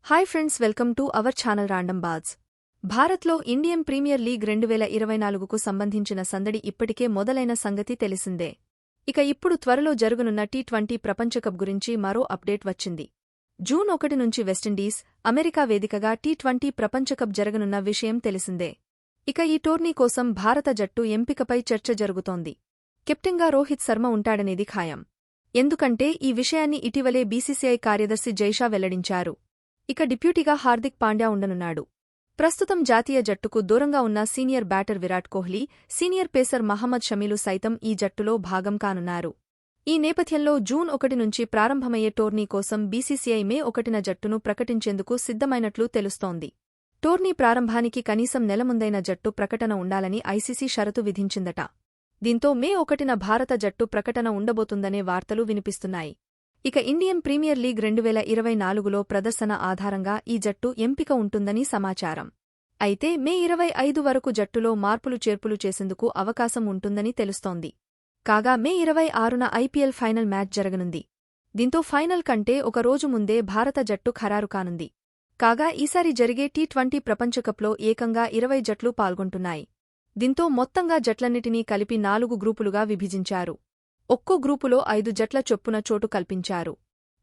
Hi friends, welcome to our channel random Baaz. భారత్లో Indian premier league 2024కు సంబంధించిన సందడి ఇప్పటికే మొదలైన సంగతి తెలిసిందే. ఇక ఇప్పుడు త్వరలో జరగనున్న టీ20 ప్రపంచకప్ గురించి మరో అప్డేట్ వచ్చింది. జూన్ 1 నుంచి వెస్టిండీస్, అమెరికా వేదికగా టీ20 ప్రపంచకప్ జరగనున్న విషయం తెలిసిందే. ఇక ఈ టోర్నీ కోసం భారత జట్టు ఎంపికపై చర్చ జరుగుతోంది. కెప్టెన్గా రోహిత్ శర్మ ఉంటాడనేది ఖాయం. ఎందుకంటే ఈ విషయాన్ని ఇటీవలే బీసీసీఐ కార్యదర్శి జైషా వెల్లడించారు. ఇక డిప్యూటీగా హార్దిక్ పాండ్యా ఉండనున్నాడు. ప్రస్తుతం జాతీయ జట్టుకు దూరంగా ఉన్న senior batter Virat Kohli, senior pacer Mohammed షమీలు సైతం ఈ జట్టులో భాగం కానున్నారు. ఈ నేపథ్యంలో జూన్ 1 నుంచి ప్రారంభమయ్యే టోర్నీ కోసం బీసీసీఐ మే 1న జట్టును ప్రకటించేందుకు సిద్ధమైనట్లు తెలుస్తోంది. టోర్నీ ప్రారంభానికి కనీసం నెల ముందైన జట్టు ప్రకటన ఉండాలని ఐసీసీ షరతు విధించిందట. దీంతో మే 1న భారత జట్టు ప్రకటన ఉండబోతుందనే వార్తలు వినిపిస్తున్నాయి. ఇక ఇండియన్ ప్రీమియర్ లీగ్ 2024లో ప్రదర్శన ఆధారంగా ఈ జట్టు ఎంపిక ఉంటుందని సమాచారం. అయితే మే 25 వరకు జట్టులో మార్పులు చేర్పులు చేసేందుకు అవకాశం ఉంటుందని తెలుస్తోంది. కాగా మే 26న ఐపీఎల్ ఫైనల్ మ్యాచ్ జరగనుంది. దీంతో ఫైనల్ కంటే ఒక రోజు ముందే భారత జట్టు ఖరారు కానుంది. కాగా ఈసారి జరిగే టీ20 ప్రపంచకప్లో ఏకంగా 20 జట్లు పాల్గొంటున్నాయి. దీంతో మొత్తంగా జట్లన్నిటినీ కలిపి 4 గ్రూపులుగా విభజించారు. ఒక్కో గ్రూపులో 5 జట్ల చొప్పున చోటు కల్పించారు.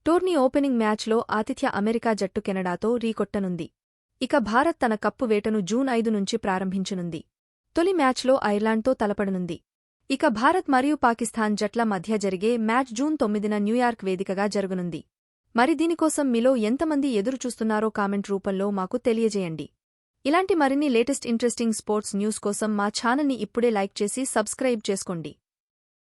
టోర్నీ ఓపెనింగ్ మ్యాచ్లో ఆతిథ్య అమెరికా జట్టు కెనడాతో రీకొట్టనుంది. ఇక భారత్ తన కప్పు వేటను జూన్ 5 నుంచి ప్రారంభించనుంది. తొలి మ్యాచ్లో ఐర్లాండ్తో తలపడనుంది. ఇక భారత్ మరియు పాకిస్తాన్ జట్ల మధ్య జరిగే మ్యాచ్ జూన్ 9న న్యూయార్క్ వేదికగా జరగనుంది. మరి దీనికోసం మీలో ఎంతమంది ఎదురుచూస్తున్నారో కామెంట్ రూపంలో మాకు తెలియజేయండి. ఇలాంటి మరిన్ని లేటెస్ట్ ఇంట్రెస్టింగ్ స్పోర్ట్స్ న్యూస్ కోసం మా ఛానల్ని ఇప్పుడే లైక్ చేసి సబ్స్క్రైబ్ చేసుకోండి.